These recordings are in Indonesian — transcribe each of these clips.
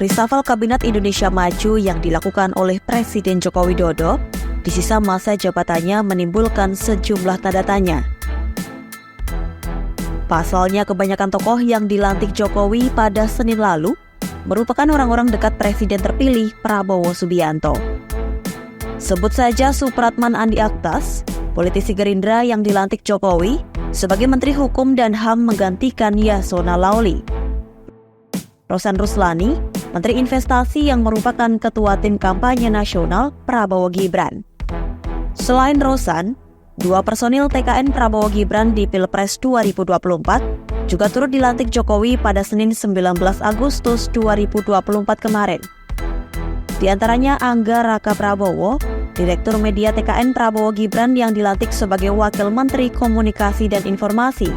Reshuffle Kabinet Indonesia Maju yang dilakukan oleh Presiden Joko Widodo di sisa masa jabatannya menimbulkan sejumlah tanda tanya. Pasalnya, kebanyakan tokoh yang dilantik Jokowi pada Senin lalu merupakan orang-orang dekat Presiden terpilih Prabowo Subianto. Sebut saja Supratman Andi Aktas, politisi Gerindra yang dilantik Jokowi sebagai Menteri Hukum dan HAM menggantikan Yasona Laoly. Rosan Ruslani, Menteri Investasi yang merupakan Ketua Tim Kampanye Nasional Prabowo Gibran. Selain Rosan, 2 personil TKN Prabowo Gibran di Pilpres 2024 juga turut dilantik Jokowi pada Senin 19 Agustus 2024 kemarin. Di antaranya Angga Raka Prabowo, Direktur Media TKN Prabowo Gibran yang dilantik sebagai Wakil Menteri Komunikasi dan Informasi,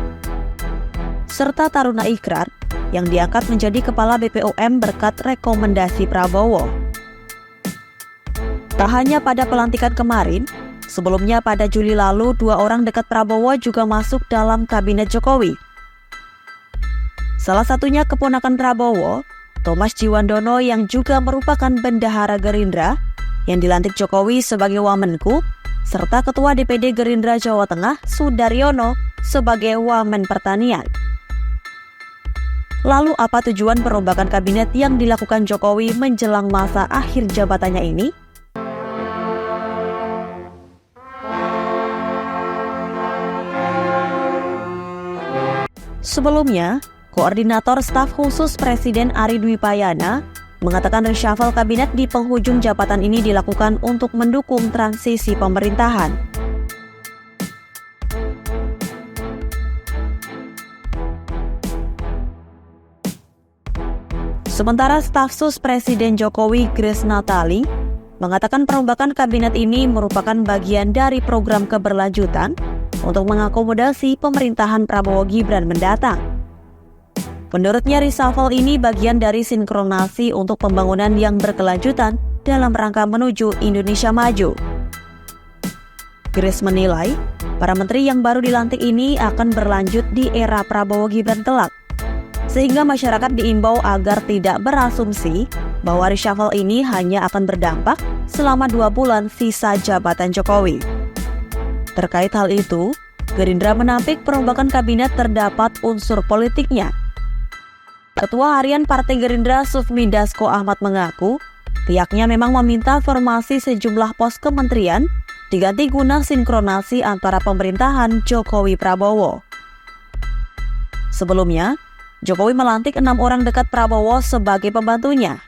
serta Taruna Ikrar yang diangkat menjadi Kepala BPOM berkat rekomendasi Prabowo. Tak hanya pada pelantikan kemarin, sebelumnya pada Juli lalu 2 orang dekat Prabowo juga masuk dalam kabinet Jokowi. Salah satunya keponakan Prabowo, Thomas Jiwandono yang juga merupakan bendahara Gerindra yang dilantik Jokowi sebagai Wamenku, serta Ketua DPD Gerindra Jawa Tengah Sudaryono sebagai Wamen Pertanian. Lalu apa tujuan perombakan kabinet yang dilakukan Jokowi menjelang masa akhir jabatannya ini? Sebelumnya, Koordinator Staf Khusus Presiden Ari Dwi Payana mengatakan reshuffle kabinet di penghujung jabatan ini dilakukan untuk mendukung transisi pemerintahan. Sementara Staf Sus Presiden Jokowi Grace Natali mengatakan perombakan kabinet ini merupakan bagian dari program keberlanjutan untuk mengakomodasi pemerintahan Prabowo Gibran mendatang. Menurutnya, reshuffle ini bagian dari sinkronasi untuk pembangunan yang berkelanjutan dalam rangka menuju Indonesia Maju. Grace menilai, para menteri yang baru dilantik ini akan berlanjut di era Prabowo Gibran kelak, sehingga masyarakat diimbau agar tidak berasumsi bahwa reshuffle ini hanya akan berdampak selama 2 bulan sisa jabatan Jokowi. Terkait hal itu, Gerindra menampik perombakan kabinet terdapat unsur politiknya. Ketua Harian Partai Gerindra Sufmi Dasko Ahmad mengaku, pihaknya memang meminta formasi sejumlah pos kementerian diganti guna sinkronasi antara pemerintahan Jokowi Prabowo. Sebelumnya, Jokowi melantik 6 orang dekat Prabowo sebagai pembantunya.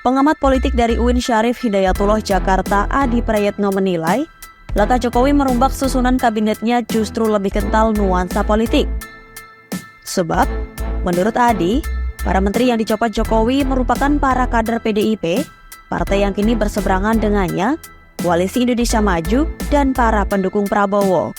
Pengamat politik dari UIN Syarif Hidayatullah Jakarta Adi Prayetno menilai, langkah Jokowi merombak susunan kabinetnya justru lebih kental nuansa politik. Sebab, menurut Adi, para menteri yang dicopot Jokowi merupakan para kader PDIP, partai yang kini berseberangan dengannya, Koalisi Indonesia Maju, dan para pendukung Prabowo.